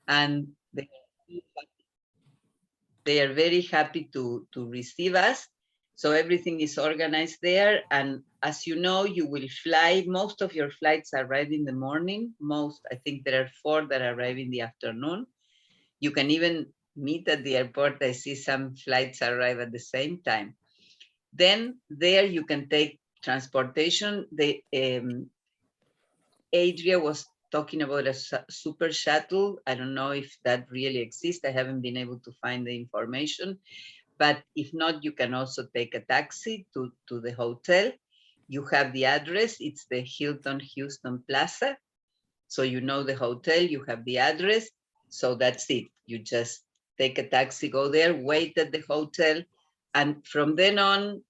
and they are very happy to receive us. So everything is organized there. And as you know, you will fly. Most of your flights arrive in the morning. Most, I think there are 4 that arrive in the afternoon. You can even meet at the airport. I see some flights arrive at the same time. Then there you can take transportation. Adria was talking about a super shuttle. I don't know if that really exists. I haven't been able to find the information. But if not, you can also take a taxi to the hotel. You have the address. It's the Hilton Houston Plaza. So you know the hotel, you have the address. So that's it. You just take a taxi, go there, wait at the hotel. And from then on,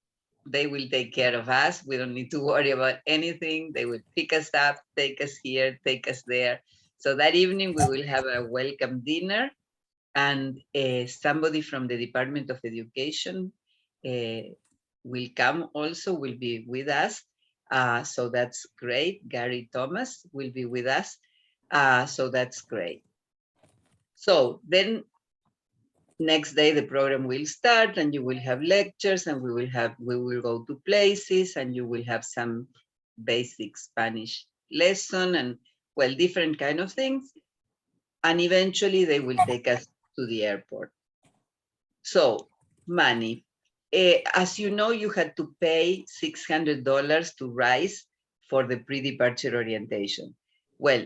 they will take care of us. We don't need to worry about anything. They will pick us up, take us here, take us there. So that evening we will have a welcome dinner, and somebody from the Department of Education will come also, will be with us. So that's great. Gary Thomas will be with us. So that's great. So then next day the program will start, and you will have lectures, and we will go to places, and you will have some basic Spanish lesson, and well, different kind of things. And eventually they will take us to the airport. So money. As you know, you had to pay $600 to RISE for the pre-departure orientation. Well,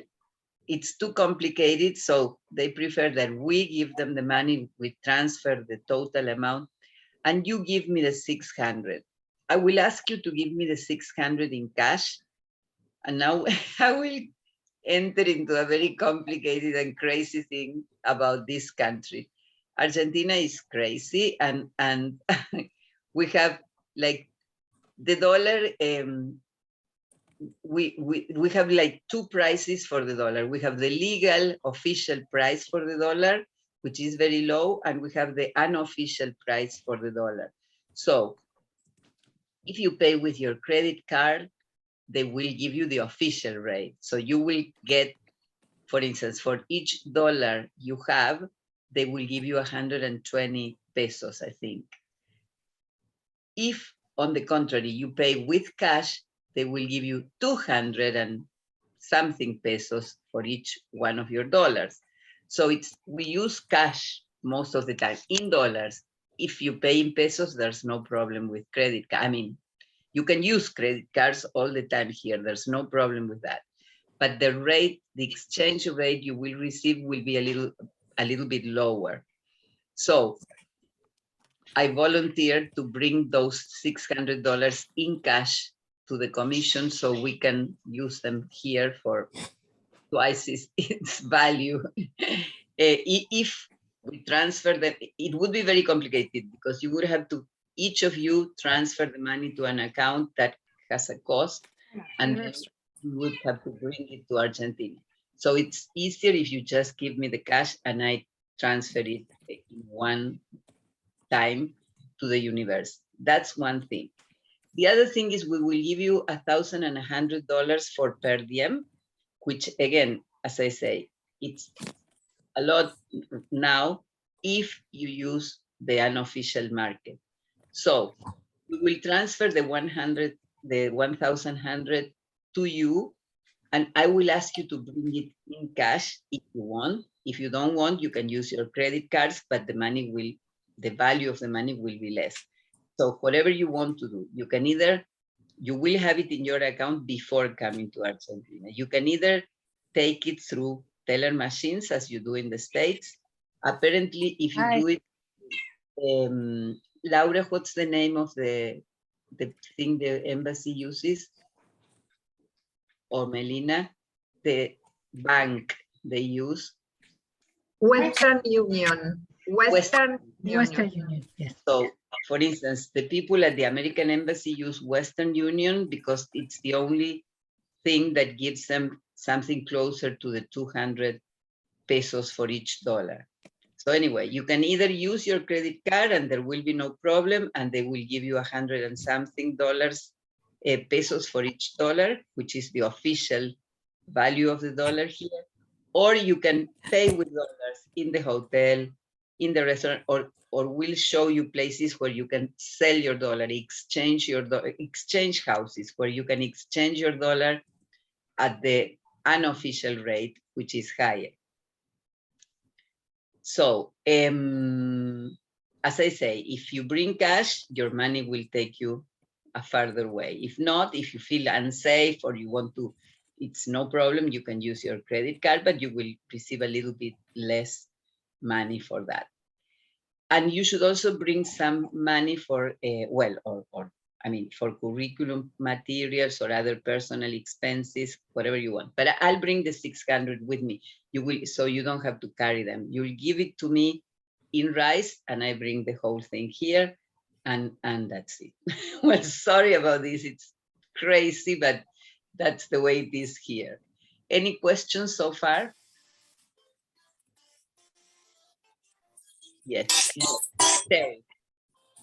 it's too complicated, so they prefer that we give them the money, we transfer the total amount, and you give me the 600. I will ask you to give me the 600 in cash, and now I will enter into a very complicated and crazy thing about this country. Argentina is crazy, and we have like the dollar. We have like 2 prices for the dollar. We have the legal official price for the dollar, which is very low, and we have the unofficial price for the dollar. So if you pay with your credit card, they will give you the official rate. So you will get, for instance, for each dollar you have, they will give you 120 pesos, I think. If, on the contrary, you pay with cash, they will give you 200 and something pesos for each one of your dollars. So we use cash most of the time in dollars. If you pay in pesos, there's no problem with credit card. I mean, you can use credit cards all the time here. There's no problem with that. But the rate, the exchange rate you will receive will be a little bit lower. So I volunteered to bring those $600 in cash to the commission so we can use them here for twice its value. If we transfer them, it would be very complicated because you would have to, each of you transfer the money to an account that has a cost, and then you would have to bring it to Argentina. So it's easier if you just give me the cash and I transfer it in one time to the university. That's one thing. The other thing is we will give you $1,100 for per diem, which again, as I say, it's a lot now if you use the unofficial market. So we will transfer the 1,100 to you, and I will ask you to bring it in cash if you want. If you don't want, you can use your credit cards, but the value of the money will be less. So whatever you want to do, you can either, you will have it in your account before coming to Argentina. You can either take it through teller machines as you do in the States. Apparently, if you do it, Laura, what's the name of the thing the embassy uses? Or Melina, the bank they use? Western Union. Western Union, yes. So, for instance, the people at the American Embassy use Western Union because it's the only thing that gives them something closer to the 200 pesos for each dollar. So anyway, you can either use your credit card and there will be no problem, and they will give you 100 and something pesos for each dollar, which is the official value of the dollar here. or you can pay with dollars in the hotel, in the restaurant, or we'll show you places where you can sell your dollar, exchange houses where you can exchange your dollar at the unofficial rate, which is higher. So, as I say, if you bring cash, your money will take you a further way. If not, if you feel unsafe or you want to, it's no problem. You can use your credit card, but you will receive a little bit less money for that. And you should also bring some money for, for curriculum materials or other personal expenses, whatever you want. But I'll bring the 600 with me. You will, so you don't have to carry them. You'll give it to me in rice, and I bring the whole thing here, and that's it. Well, sorry about this. It's crazy, but that's the way it is here. Any questions so far? Yes. Terry.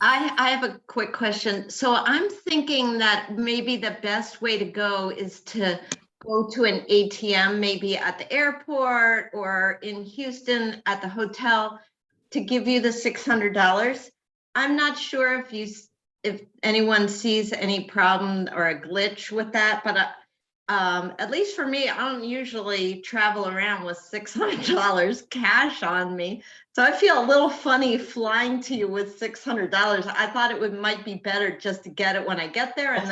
I have a quick question. So I'm thinking that maybe the best way to go is to go to an ATM, maybe at the airport or in Houston at the hotel, to give you the $600. I'm not sure if anyone sees any problem or a glitch with that, but at least for me, I don't usually travel around with $600 cash on me. So I feel a little funny flying to you with $600. I thought it might be better just to get it when I get there. And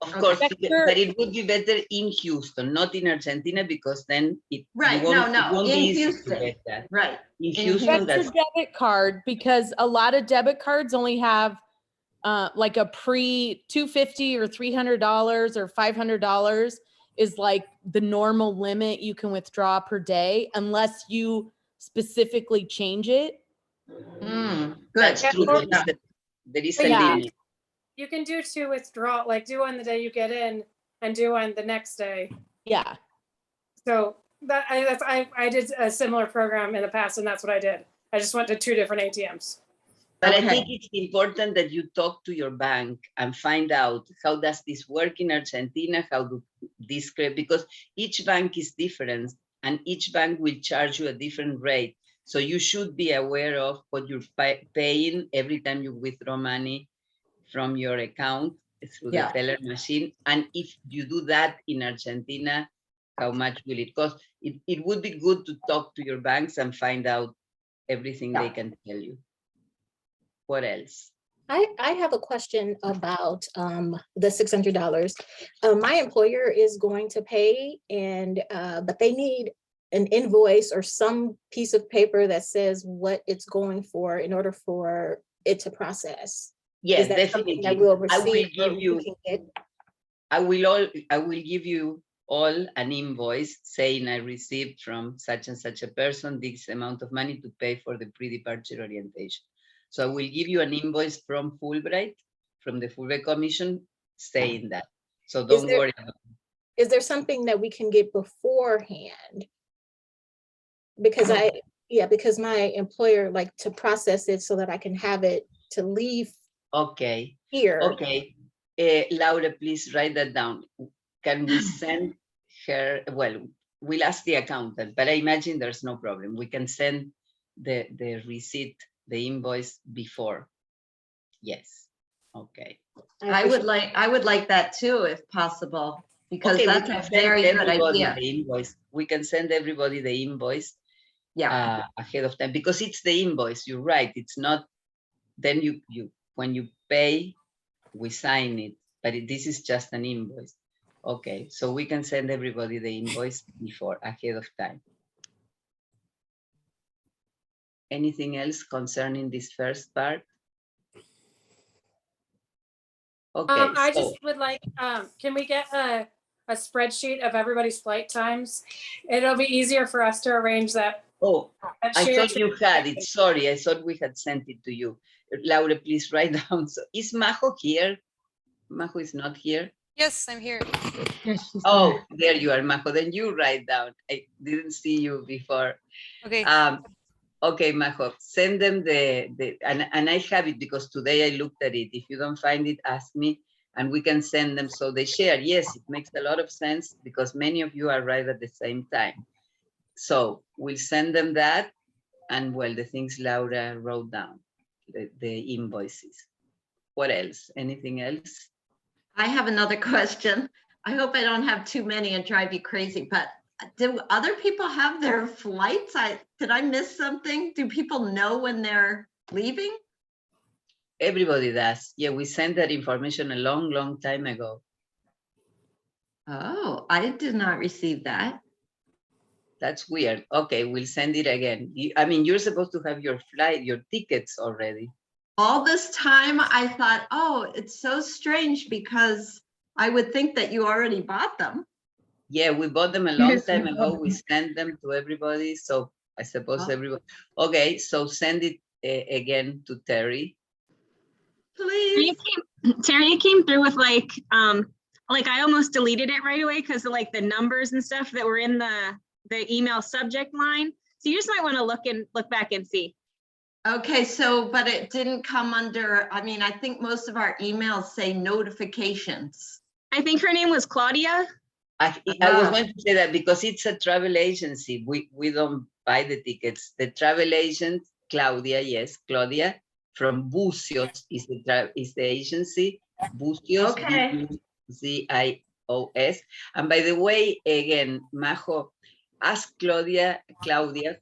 Of course, but it would be better in Houston, not in Argentina, because then it won't be easy to get that. Right. In Houston, that's your debit card, because a lot of debit cards only have like a $250 or $300 or $500 is like the normal limit you can withdraw per day, unless you specifically change it. Good. That's true. There is a limit. You can do 2 withdrawal, like do on the day you get in and do on the next day. Yeah. So I did a similar program in the past, and that's what I did. I just went to 2 different ATMs. But I think it's important that you talk to your bank and find out, how does this work in Argentina? How do this, because each bank is different and each bank will charge you a different rate. So you should be aware of what you're paying every time you withdraw money from your account through the teller machine. And if you do that in Argentina, how much will it cost? It would be good to talk to your banks and find out everything they can tell you. What else? I have a question about the $600. My employer is going to pay, but they need an invoice or some piece of paper that says what it's going for in order for it to process. Yes, definitely. That we'll I will receive give you. I will give you all an invoice saying I received from such and such a person this amount of money to pay for the pre-departure orientation. So I will give you an invoice from Fulbright, from the Fulbright Commission, saying that. So don't worry about it. Is there something that we can get beforehand? Because because my employer like to process it so that I can have it to leave. Okay. Here. Okay. Laura, please write that down. Can we send her? Well, we'll ask the accountant, but I imagine there's no problem. We can send the receipt, the invoice before. Yes. Okay. I would like that too, if possible, because that's a very good idea. The invoice. We can send everybody the invoice ahead of time, because it's the invoice. You're right. It's not. Then you when you pay, we sign it, but this is just an invoice. Okay, so we can send everybody the invoice before, ahead of time. Anything else concerning this first part? Okay. I just would like, can we get a spreadsheet of everybody's flight times? It'll be easier for us to arrange that. Oh, I thought you had it. Sorry, I thought we had sent it to you. Laura, please write down. So is Majo here? Majo is not here. Yes, I'm here. Yes, oh, there you are, Majo. Then you write down. I didn't see you before. Okay. Okay, Majo, send them and I have it because today I looked at it. If you don't find it, ask me and we can send them so they share. Yes, it makes a lot of sense because many of you arrive at the same time. So we'll send them that, and well, the things Laura wrote down, the invoices. What else? Anything else? I have another question. I hope I don't have too many and drive you crazy, but do other people have their flights? Did I miss something? Do people know when they're leaving? Everybody does. Yeah, we sent that information a long, long time ago. Oh, I did not receive that. That's weird. Okay, we'll send it again. I mean, you're supposed to have your flight, your tickets already. All this time I thought, oh, it's so strange because I would think that you already bought them. Yeah, we bought them a long time ago. We sent them to everybody. So I suppose everybody. Okay, so send it again to Terry. Please. Terry, it came through with like I almost deleted it right away because of like the numbers and stuff that were in the email subject line. So you just might want to look back and see. Okay, so, but it didn't come under, I mean, I think most of our emails say notifications. I think her name was Claudia. I was going to say that because it's a travel agency. We don't buy the tickets. The travel agent, Claudia, yes, Claudia from Bucios is the agency. Bucios, Okay. Buzios. And by the way, again, Majo, ask Claudia,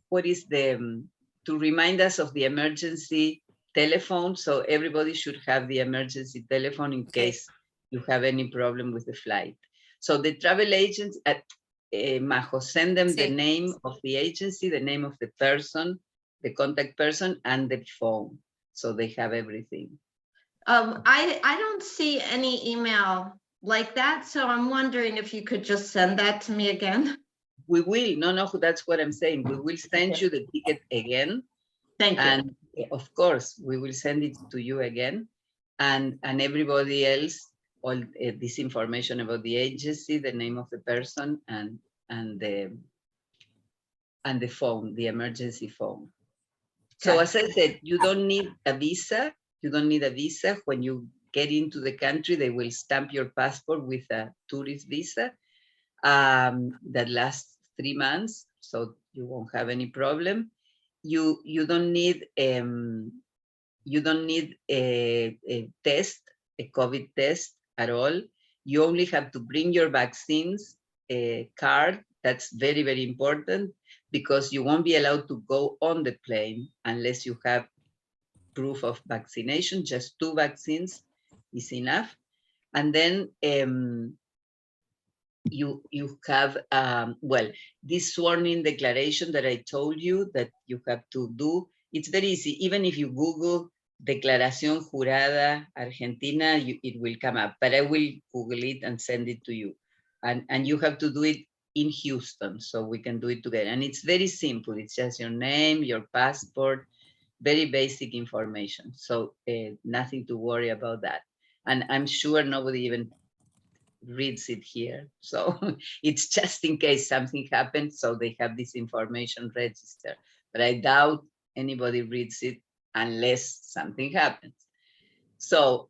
what is the, to remind us of the emergency telephone. So everybody should have the emergency telephone in case you have any problem with the flight. So the travel agents at Majo, send them the name of the agency, the name of the person, the contact person, and the phone. So they have everything. I don't see any email like that. So I'm wondering if you could just send that to me again. We will. No, that's what I'm saying. We will send you the ticket again. Thank you. And of course, we will send it to you again. And everybody else, all this information about the agency, the name of the person, and the phone, the emergency phone. So as I said, you don't need a visa. You don't need a visa. When you get into the country, they will stamp your passport with a tourist visa that lasts 3 months, so you won't have any problem. You don't need a test, a COVID test at all. You only have to bring your vaccines card. That's very, very important because you won't be allowed to go on the plane unless you have proof of vaccination. Just 2 vaccines is enough. And then you have, well, this sworn-in declaration that I told you that you have to do. It's very easy. Even if you Google Declaración Jurada Argentina, it will come up, but I will Google it and send it to you. And you have to do it in Houston, so we can do it together. And it's very simple. It's just your name, your passport, very basic information. So nothing to worry about that. And I'm sure nobody even reads it here. So it's just in case something happens, so they have this information registered. But I doubt anybody reads it unless something happens. So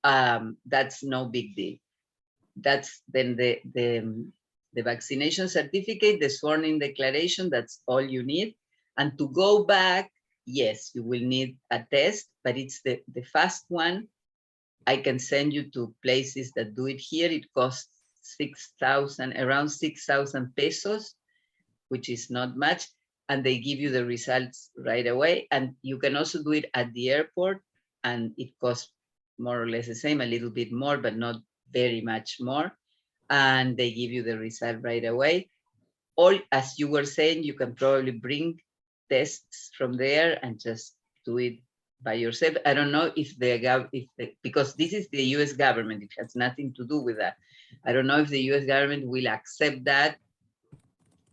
that's no big deal. That's then the vaccination certificate, the sworn-in declaration, that's all you need. And to go back, yes, you will need a test, but it's the fast one. I can send you to places that do it here. It costs around 6,000 pesos, which is not much. And they give you the results right away. And you can also do it at the airport, and it costs more or less the same, a little bit more, but not very much more. And they give you the result right away. Or as you were saying, you can probably bring tests from there and just do it by yourself. I don't know if because this is the US government, it has nothing to do with that. I don't know if the US government will accept that.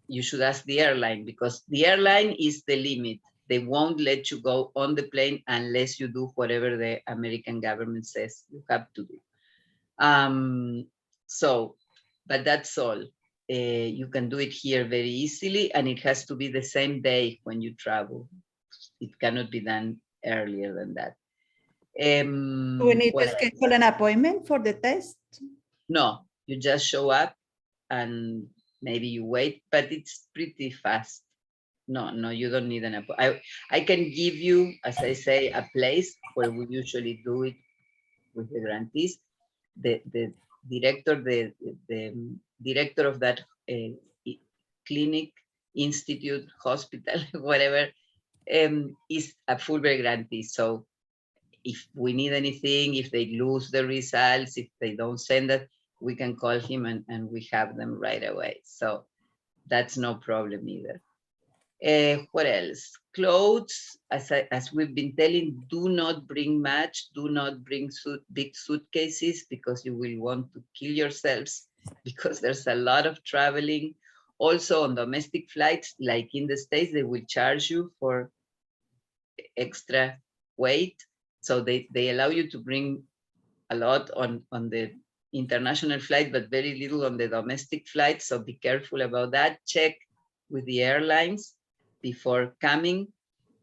You should ask the airline, because the airline is the limit. They won't let you go on the plane unless you do whatever the American government says you have to do. But that's all. You can do it here very easily, and it has to be the same day when you travel. It cannot be done earlier than that. Do we need to schedule an appointment for the test? No, you just show up and maybe you wait, but it's pretty fast. No, you don't need an appointment. I can give you, as I say, a place where we usually do it with the grantees. The director, the director of that clinic, institute, hospital, whatever, is a Fulbright grantee. So if we need anything, if they lose the results, if they don't send it, we can call him and we have them right away. So that's no problem either. What else? Clothes, as we've been telling, do not bring much, do not bring big suitcases because you will want to kill yourselves because there's a lot of traveling. Also on domestic flights, like in the States, they will charge you for extra weight. So they allow you to bring a lot on the international flight, but very little on the domestic flight. So be careful about that. Check with the airlines before coming,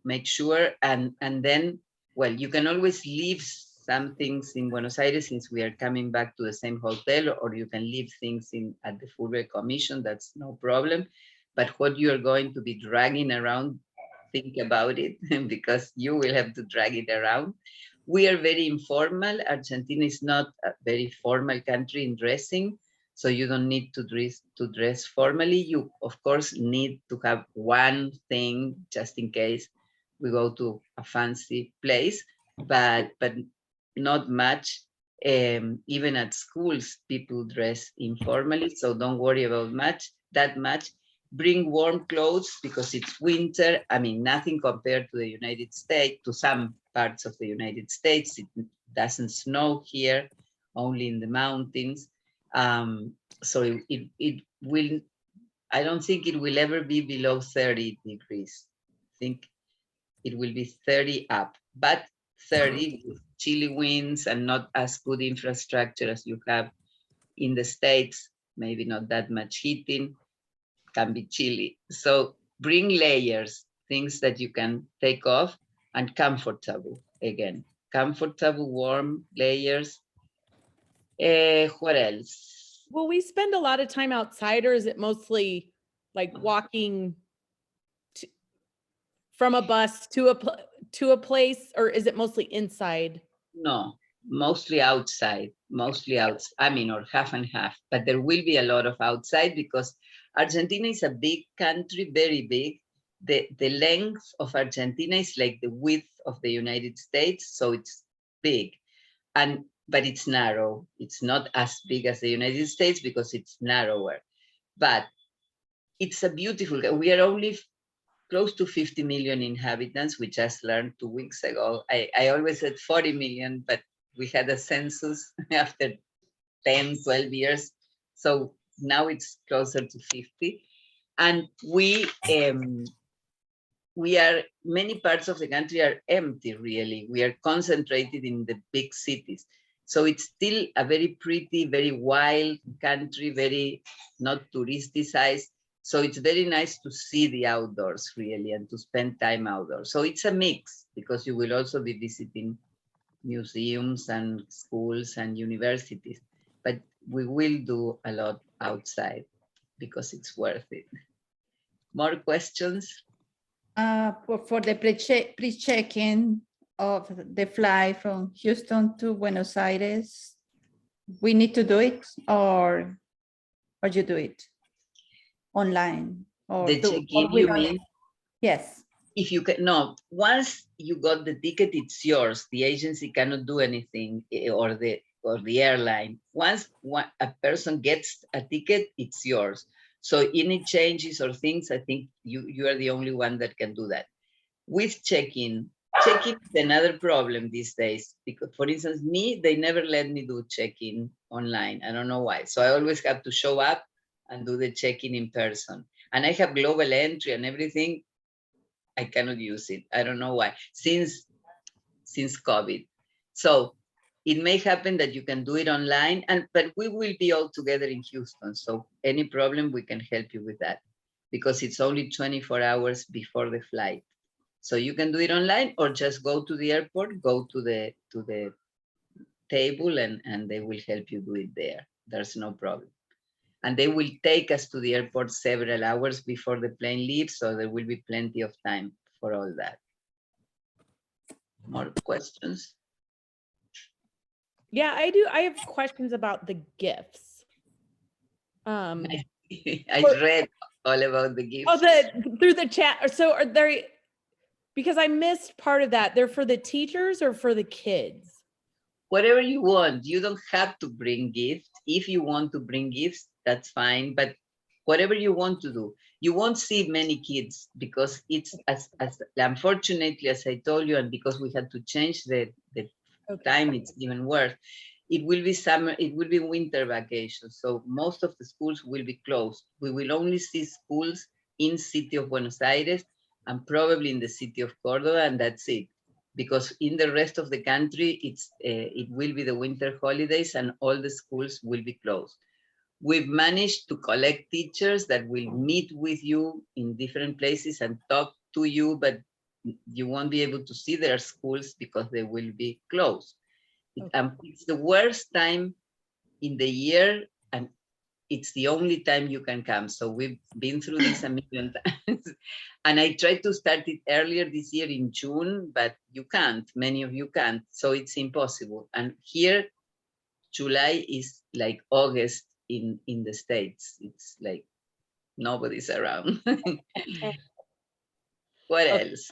make sure, and then, well, you can always leave some things in Buenos Aires since we are coming back to the same hotel, or you can leave things at the Fulbright Commission, that's no problem. But what you are going to be dragging around, think about it because you will have to drag it around. We are very informal. Argentina is not a very formal country in dressing, so you don't need to dress formally. You, of course, need to have one thing just in case we go to a fancy place, but not much. Even at schools, people dress informally, so don't worry about that much. Bring warm clothes because it's winter. I mean, nothing compared to the United States, to some parts of the United States. It doesn't snow here, only in the mountains. So it will, I don't think it will ever be below 30 degrees. I think it will be 30 up, but 30 with chilly winds and not as good infrastructure as you have in the States, maybe not that much heating, can be chilly. So bring layers, things that you can take off, and comfortable, again, comfortable, warm layers. What else? Will we spend a lot of time outside, or is it mostly like walking from a bus to a place, or is it mostly inside? No, mostly outside, I mean, or half and half, but there will be a lot of outside because Argentina is a big country, very big. The length of Argentina is like the width of the United States, so it's big, but it's narrow. It's not as big as the United States because it's narrower, but it's a beautiful, we are only close to 50 million inhabitants. We just learned 2 weeks ago. I always said 40 million, but we had a census after 10, 12 years. So now it's closer to 50. And we are, many parts of the country are empty, really. We are concentrated in the big cities. So it's still a very pretty, very wild country, very not touristicized. So it's very nice to see the outdoors, really, and to spend time outdoors. So it's a mix, because you will also be visiting museums and schools and universities. But we will do a lot outside because it's worth it. More questions? For the pre-check-in of the flight from Houston to Buenos Aires, we need to do it, or you do it online? Or The check-in, you mean? Yes. If you can, no, once you got the ticket, it's yours. The agency cannot do anything, or the airline. Once a person gets a ticket, it's yours. So any changes or things, I think you are the only one that can do that. With check-in is another problem these days, because, for instance, they never let me do check-in online. I don't know why. So I always have to show up and do the check-in in person. And I have global entry and everything. I cannot use it. I don't know why, since COVID. So it may happen that you can do it online, but we will be all together in Houston. So any problem, we can help you with that, because it's only 24 hours before the flight. So you can do it online or just go to the airport, go to the table and they will help you do it there. There's no problem. And they will take us to the airport several hours before the plane leaves, so there will be plenty of time for all that. More questions? Yeah, I do. I have questions about the gifts. I For- read all about the gifts. Oh, through the chat. So are they, because I missed part of that, they're for the teachers or for the kids? Whatever you want. You don't have to bring gifts. If you want to bring gifts, that's fine. But whatever you want to do, you won't see many kids because it's as unfortunately, as I told you, and because we had to change the time, it's even worse. It will be summer, it will be winter vacation. So most of the schools will be closed. We will only see schools in city of Buenos Aires and probably in the city of Córdoba, and that's it. Because in the rest of the country, it will be the winter holidays and all the schools will be closed. We've managed to collect teachers that will meet with you in different places and talk to you, but you won't be able to see their schools because they will be closed. It's the worst time in the year, and it's the only time you can come. So we've been through this a million times. And I tried to start it earlier this year in June, but you can't, many of you can't. So it's impossible. And here, July is like August in the States. It's like nobody's around. What else?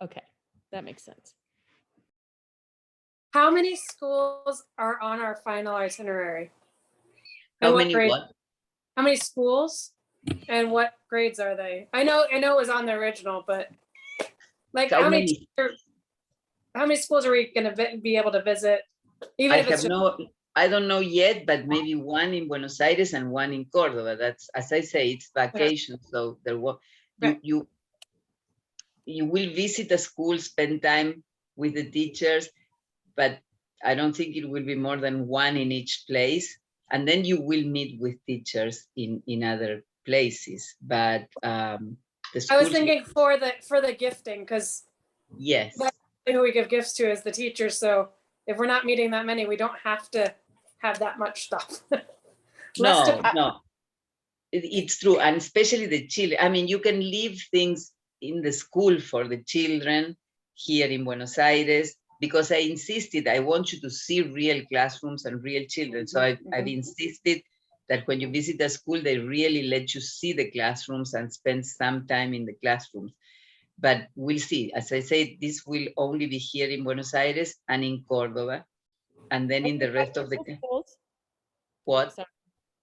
Okay, that makes sense. How many schools are on our final itinerary? How And many grade- what? How many schools and what grades are they? I know it was on the original, but like How how many schools are we going to be able to visit? Even if it's I don't know yet, but maybe one in Buenos Aires and one in Córdoba. That's, as I say, it's vacation. So there will, you will visit a school, spend time with the teachers, but I don't think it will be more than one in each place. And then you will meet with teachers in other places. But the schools, I was thinking for the gifting, because yes, who we give gifts to is the teachers. So if we're not meeting that many, we don't have to have that much stuff. No, it's true. And especially the children. I mean, you can leave things in the school for the children here in Buenos Aires, because I insisted, I want you to see real classrooms and real children. So I've insisted that when you visit a school, they really let you see the classrooms and spend some time in the classrooms. But we'll see. As I said, this will only be here in Buenos Aires and in Córdoba. And then in the rest of the schools. What?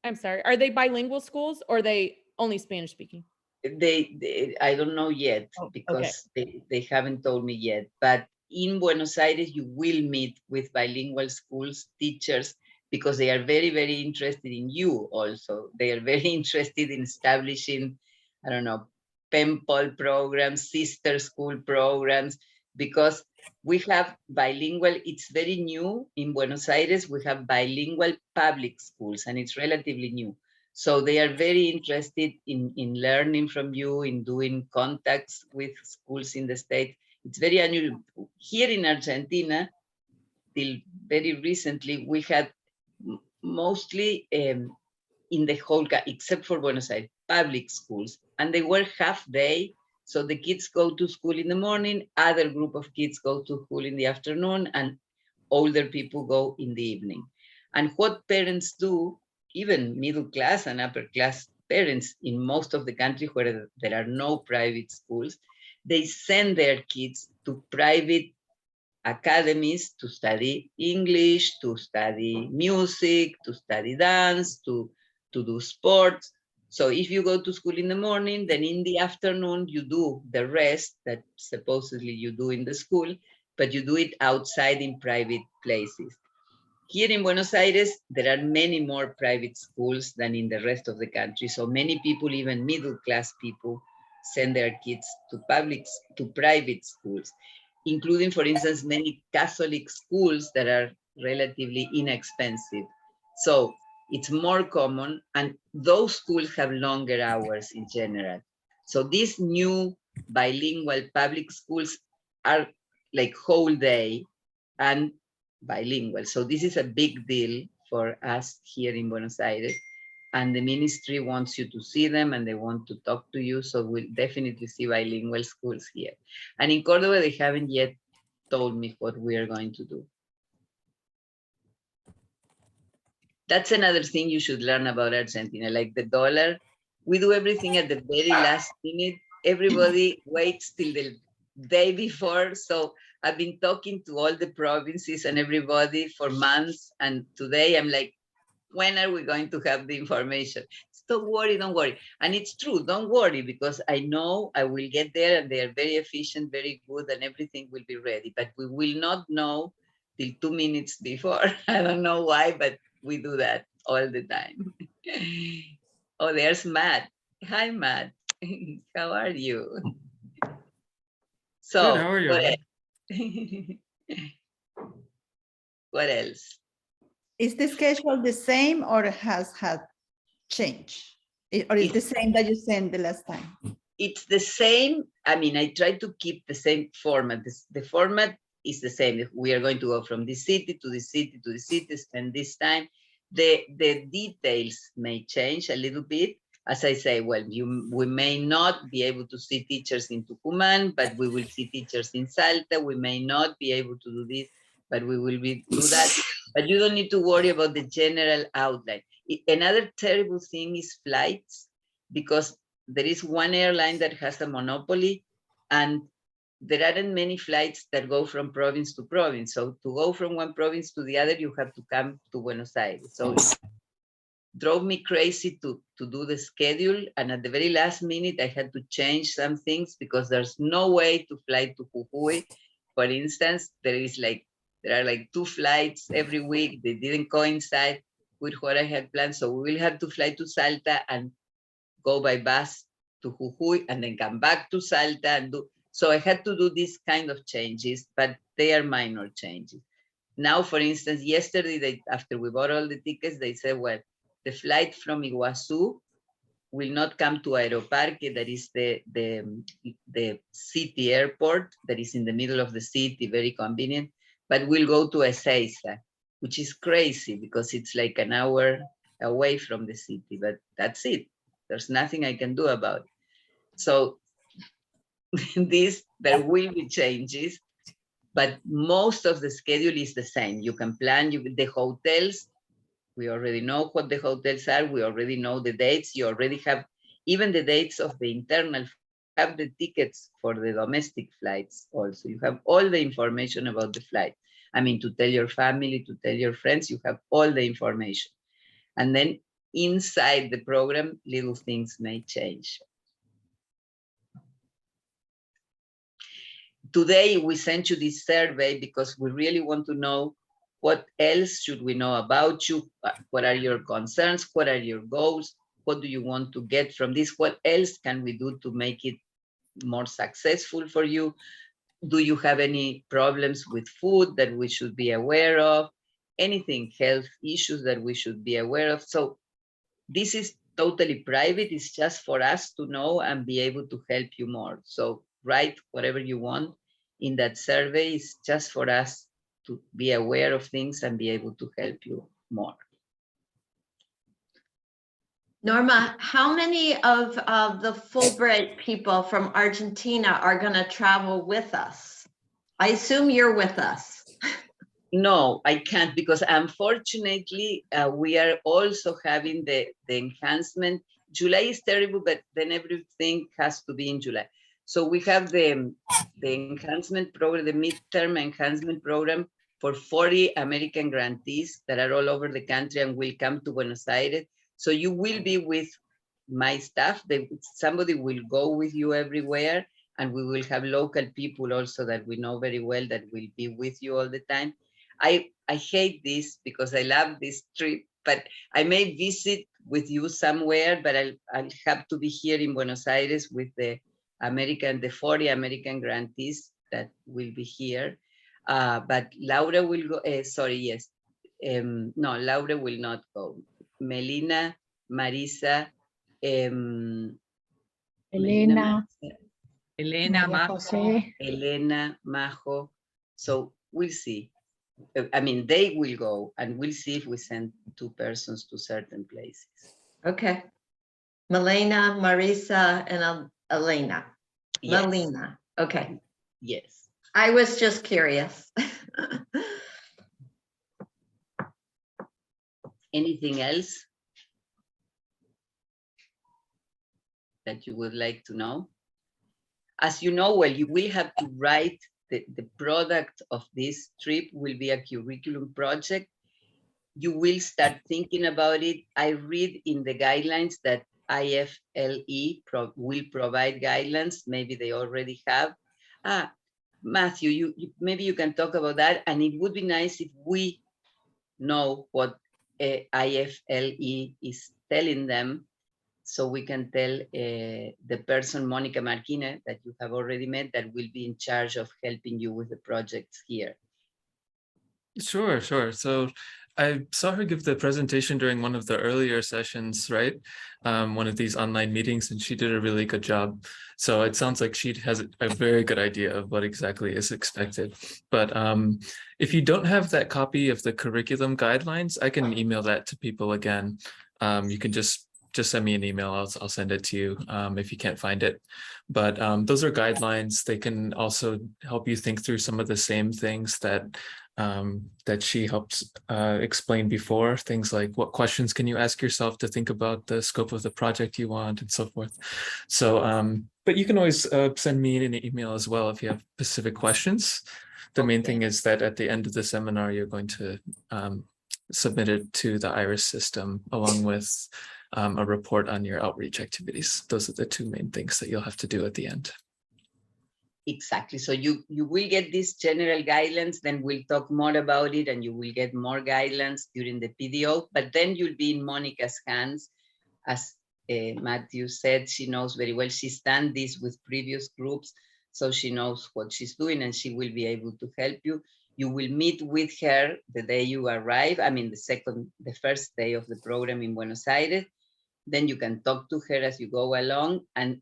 I'm sorry. Are they bilingual schools or are they only Spanish speaking? They I don't know yet, because they haven't told me yet. But in Buenos Aires, you will meet with bilingual schools teachers, because they are very, very interested in you also. They are very interested in establishing, I don't know, pen pal programs, sister school programs, because we have bilingual, it's very new in Buenos Aires, we have bilingual public schools, and it's relatively new. So they are very interested in learning from you, in doing contacts with schools in the state. It's very unusual. Here in Argentina, till very recently, we had mostly in the whole, except for Buenos Aires, public schools, and they were half day. So the kids go to school in the morning, other group of kids go to school in the afternoon, and older people go in the evening. And what parents do, even middle class and upper class parents in most of the country where there are no private schools, they send their kids to private academies to study English, to study music, to study dance, to do sports. So if you go to school in the morning, then in the afternoon, you do the rest that supposedly you do in the school, but you do it outside in private places. Here in Buenos Aires, there are many more private schools than in the rest of the country. So many people, even middle-class people, send their kids to private schools, including, for instance, many Catholic schools that are relatively inexpensive. So it's more common, and those schools have longer hours in general. So this new bilingual public schools are like whole day and bilingual. So this is a big deal for us here in Buenos Aires. And the ministry wants you to see them and they want to talk to you. So we'll definitely see bilingual schools here. And in Cordoba, they haven't yet told me what we are going to do. That's another thing you should learn about Argentina, like the dollar. We do everything at the very last minute. Everybody waits till the day before. So I've been talking to all the provinces and everybody for months. And today I'm like, when are we going to have the information? Don't worry, don't worry. And it's true, don't worry, because I know I will get there and they are very efficient, very good, and everything will be ready. But we will not know till 2 minutes before. I don't know why, but we do that all the time. Oh, there's Matt. Hi, Matt. How are you? So, Good, how are you? What else? Is the schedule the same or has had change? Or is the same that you sent the last time? It's the same. I mean, I try to keep the same format. The format is the same. We are going to go from this city to this city to this city, spend this time. The details may change a little bit. As I say, well, we may not be able to see teachers in Tucumán, but we will see teachers in Salta. We may not be able to do this, but we will do that. But you don't need to worry about the general outline. Another terrible thing is flights, because there is one airline that has a monopoly and there aren't many flights that go from province to province. So to go from one province to the other, you have to come to Buenos Aires. So it drove me crazy to do the schedule. And at the very last minute, I had to change some things because there's no way to fly to Jujuy. For instance, there are like 2 flights every week. They didn't coincide with what I had planned. So we will have to fly to Salta and go by bus to Jujuy and then come back to Salta and do. So I had to do these kind of changes, but they are minor changes. Now, for instance, yesterday, after we bought all the tickets, they said, well, the flight from Iguazu will not come to Aeroparque, that is the city airport that is in the middle of the city, very convenient, but we'll go to Ezeiza, which is crazy because it's like an hour away from the city, but that's it. There's nothing I can do about it. So there will be changes, but most of the schedule is the same. You can plan the hotels. We already know what the hotels are. We already know the dates. You already have even the dates of the internal, have the tickets for the domestic flights also. You have all the information about the flight. I mean, to tell your family, to tell your friends, you have all the information. And then inside the program, little things may change. Today, we sent you this survey because we really want to know what else should we know about you? What are your concerns? What are your goals? What do you want to get from this? What else can we do to make it more successful for you? Do you have any problems with food that we should be aware of? Anything, health issues that we should be aware of? So this is totally private. It's just for us to know and be able to help you more. So write whatever you want in that survey. It's just for us to be aware of things and be able to help you more. Norma, how many of the Fulbright people from Argentina are going to travel with us? I assume you're with us. No, I can't, because unfortunately, we are also having the enhancement. July is terrible, but then everything has to be in July. So we have the enhancement program, the midterm enhancement program for 40 American grantees that are all over the country and will come to Buenos Aires. So you will be with my staff. Somebody will go with you everywhere, and we will have local people also that we know very well that will be with you all the time. I hate this because I love this trip, but I may visit with you somewhere, but I'll have to be here in Buenos Aires with the 40 American grantees that will be here. But Laura will go, sorry, yes. No, Laura will not go. Melina, Marisa, Elena, Elena, Maria Majo. Jose. Elena, Majo. So we'll see. I mean, they will go, and we'll see if we send 2 persons to certain places. Okay. Milena, Marisa, and Elena. Yes. Melina. Okay. Yes. I was just curious. Anything else that you would like to know? As you know, well, you will have to write the product of this trip will be a curriculum project. You will start thinking about it. I read in the guidelines that IFLE will provide guidelines. Maybe they already have. Matthew, you maybe you can talk about that. And it would be nice if we know what IFLE is telling them, so we can tell the person, Monica Marquina, that you have already met, that will be in charge of helping you with the projects here. Sure. So I saw her give the presentation during one of the earlier sessions, right? One of these online meetings, and she did a really good job. So it sounds like she has a very good idea of what exactly is expected. But if you don't have that copy of the curriculum guidelines, I can email that to people again. You can just send me an email. I'll send it to you if you can't find it. But those are guidelines. They can also help you think through some of the same things that she helped explain before, things like what questions can you ask yourself to think about the scope of the project you want and so forth. So, but you can always send me an email as well if you have specific questions. The main thing is that at the end of the seminar, you're going to submit it to the IRIS system along with a report on your outreach activities. Those are the 2 main things that you'll have to do at the end. Exactly. So you will get these general guidelines, then we'll talk more about it, and you will get more guidelines during the PDO, but then you'll be in Monica's hands. As Matthew said, she knows very well. She's done this with previous groups, so she knows what she's doing, and she will be able to help you. You will meet with her the day you arrive. I mean, the first day of the program in Buenos Aires. Then you can talk to her as you go along, and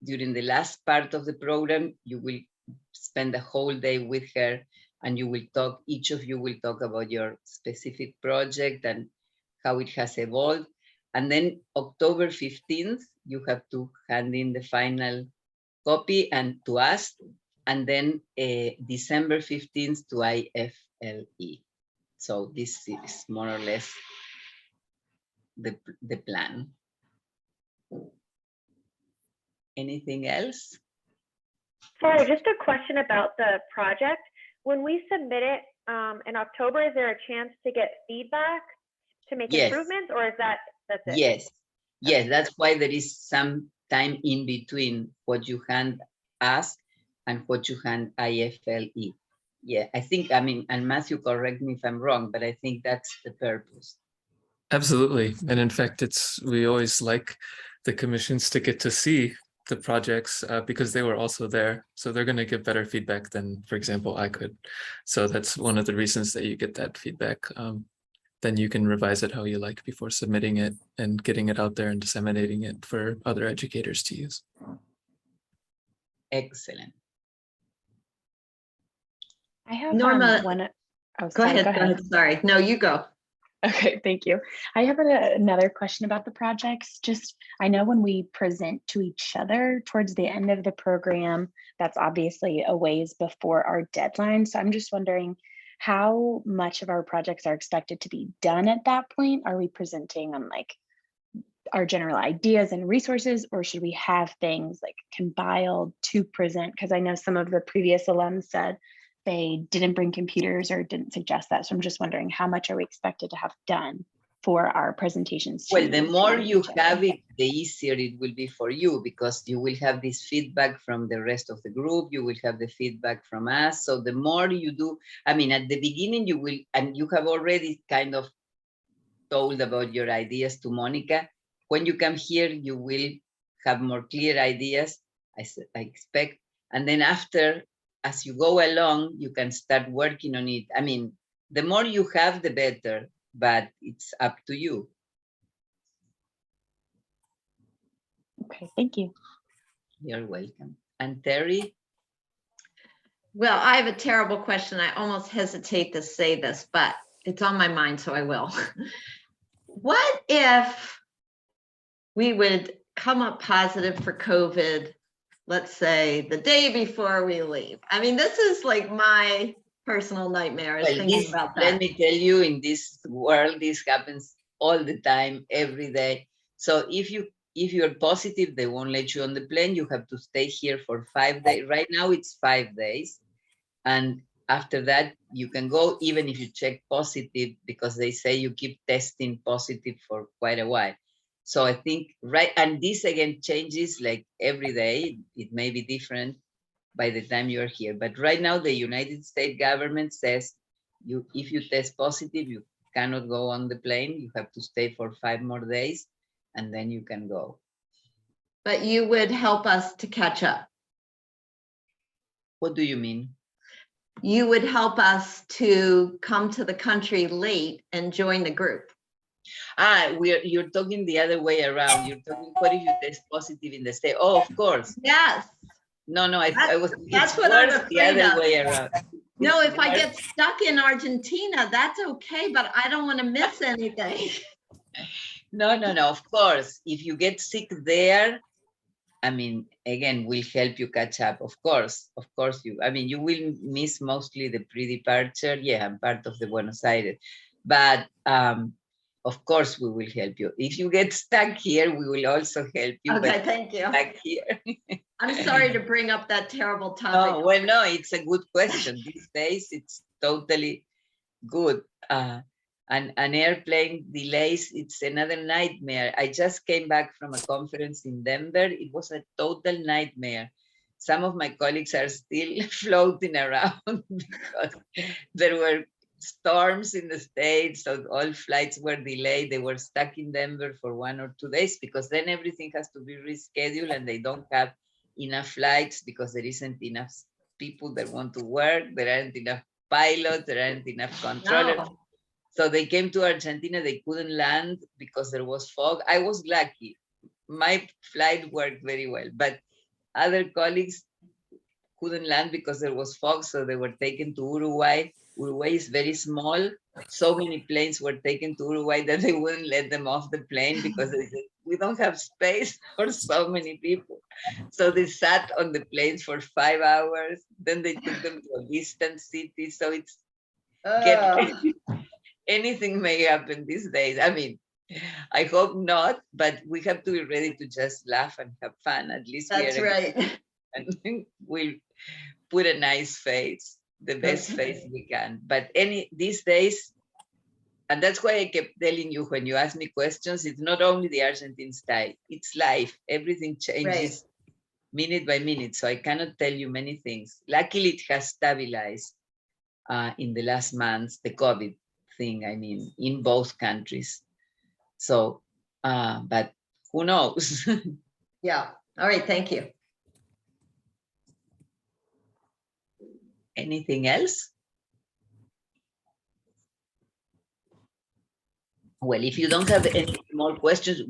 during the last part of the program, you will spend the whole day with her, and you will talk, each of you will talk about your specific project and how it has evolved. And then October 15th, you have to hand in the final copy and to us, and then December 15th to IFLE. So this is more or less the plan. Anything else? Sorry, just a question about the project. When we submit it in October, is there a chance to get feedback to make improvements, or is that's it? Yes, that's why there is some time in between what you hand us and what you hand IFLE. Yeah, I think, I mean, and Matthew, correct me if I'm wrong, but I think that's the purpose. Absolutely. And in fact, we always like the commissions to get to see the projects because they were also there. So they're going to give better feedback than, for example, I could. So that's one of the reasons that you get that feedback. Then you can revise it how you like before submitting it and getting it out there and disseminating it for other educators to use. Excellent. I have Norma, one. Oh, go sorry, ahead. Sorry. No, you go. Okay, thank you. I have another question about the projects. Just, I know when we present to each other towards the end of the program, that's obviously a ways before our deadline. So I'm just wondering how much of our projects are expected to be done at that point? Are we presenting on like our general ideas and resources, or should we have things like compiled to present? Because I know some of the previous alums said they didn't bring computers or didn't suggest that. So I'm just wondering how much are we expected to have done for our presentations? Well, the more you have it, the easier it will be for you, because you will have this feedback from the rest of the group. You will have the feedback from us. So the more you do, I mean, at the beginning you will, and you have already kind of told about your ideas to Monica. When you come here, you will have more clear ideas, I expect. And then after, as you go along, you can start working on it. I mean, the more you have, the better, but it's up to you. Okay, thank you. You're welcome. And Terry? Well, I have a terrible question. I almost hesitate to say this, but it's on my mind, so I will. What if we would come up positive for COVID, let's say the day before we leave? I mean, this is like my personal nightmare is thinking about that. Let me tell you, in this world, this happens all the time, every day. So if you're positive, they won't let you on the plane. You have to stay here for 5 days. Right now it's 5 days. And after that, you can go even if you check positive, because they say you keep testing positive for quite a while. So I think, right, and this again changes like every day. It may be different by the time you're here. But right now, the United States government says if you test positive, you cannot go on the plane. You have to stay for 5 more days, and then you can go. But you would help us to catch up. What do you mean? You would help us to come to the country late and join the group. You're talking the other way around. You're talking, what if you test positive in the state? Oh, of course. Yes. No, I was. That's what I'm afraid the other of. way around. No, if I get stuck in Argentina, that's okay, but I don't want to miss anything. No. Of course, if you get sick there, I mean, again, we'll help you catch up. Of course, you will miss mostly the pre-departure. Yeah, I'm part of the Buenos Aires, but of course we will help you. If you get stuck here, we will also help you. Okay, thank you. Back here. I'm sorry to bring up that terrible topic. No, it's a good question. These days, it's totally good. And airplane delays, it's another nightmare. I just came back from a conference in Denver. It was a total nightmare. Some of my colleagues are still floating around because there were storms in the States, so all flights were delayed. They were stuck in Denver for 1 or 2 days because then everything has to be rescheduled and they don't have enough flights because there isn't enough people that want to work. There aren't enough pilots, there aren't enough controllers. No. So they came to Argentina, they couldn't land because there was fog. I was lucky. My flight worked very well, but other colleagues couldn't land because there was fog, so they were taken to Uruguay. Uruguay is very small. So many planes were taken to Uruguay that they wouldn't let them off the plane because they said, we don't have space for so many people. So they sat on the planes for 5 hours. Then they took them to a distant city. So it's anything may happen these days. I mean, I hope not, but we have to be ready to just laugh and have fun. At least that's right. And we'll put a nice face, the best face we can. But these days, and that's why I kept telling you when you ask me questions, it's not only the Argentine style, it's life. Everything changes minute by minute. So I cannot tell you many things. Luckily, it has stabilized in the last months, the COVID thing, I mean, in both countries. So, but who knows? Yeah. All right. Thank you. Anything else? Well, if you don't have any more questions,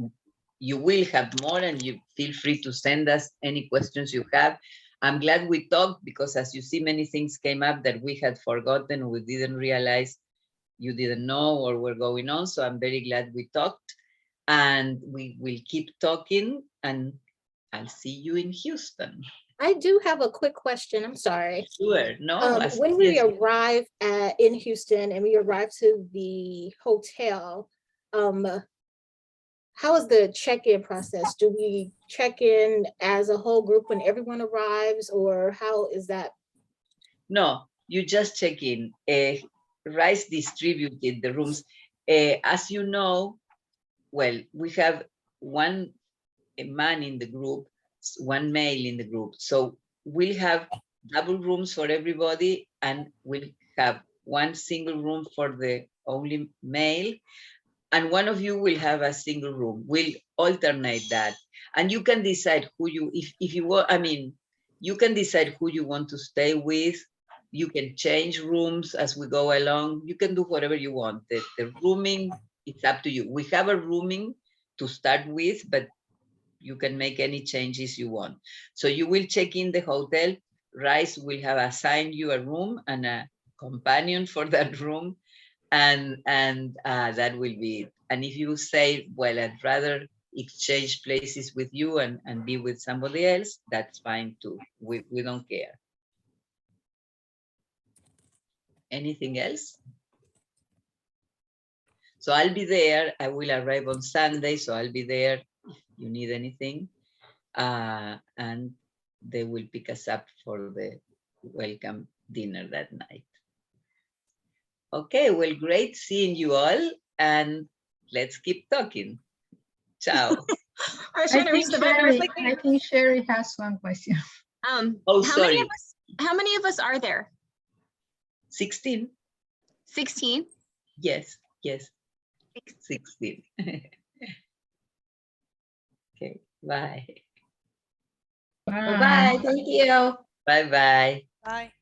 you will have more, and you feel free to send us any questions you have. I'm glad we talked because, as you see, many things came up that we had forgotten, we didn't realize you didn't know or were going on. So I'm very glad we talked, and we will keep talking, and I'll see you in Houston. I do have a quick question. I'm sorry. Sure. No. When we arrive in Houston and we arrive to the hotel, how is the check-in process? Do we check in as a whole group when everyone arrives, or how is that? No, you just check in. Rice distributed the rooms. As you know, well, we have one man in the group, one male in the group. So we'll have double rooms for everybody, and we'll have one single room for the only male. And one of you will have a single room. We'll alternate that. And you can decide who you, if you want, I mean, you can decide who you want to stay with. You can change rooms as we go along. You can do whatever you want. The rooming, it's up to you. We have a rooming to start with, but you can make any changes you want. So you will check in the hotel. Rice will have assigned you a room and a companion for that room, and that will be it. And if you say, well, I'd rather exchange places with you and be with somebody else, that's fine too. We don't care. Anything else? So I'll be there. I will arrive on Sunday, so I'll be there if you need anything. And they will pick us up for the welcome dinner that night. Okay, well, great seeing you all, and let's keep talking. Ciao. I think Sherry has one question. Oh, sorry. How many of us are there? 16. 16? Yes, yes. 16. Okay, bye. Bye. Bye, thank you. Bye-bye. Bye.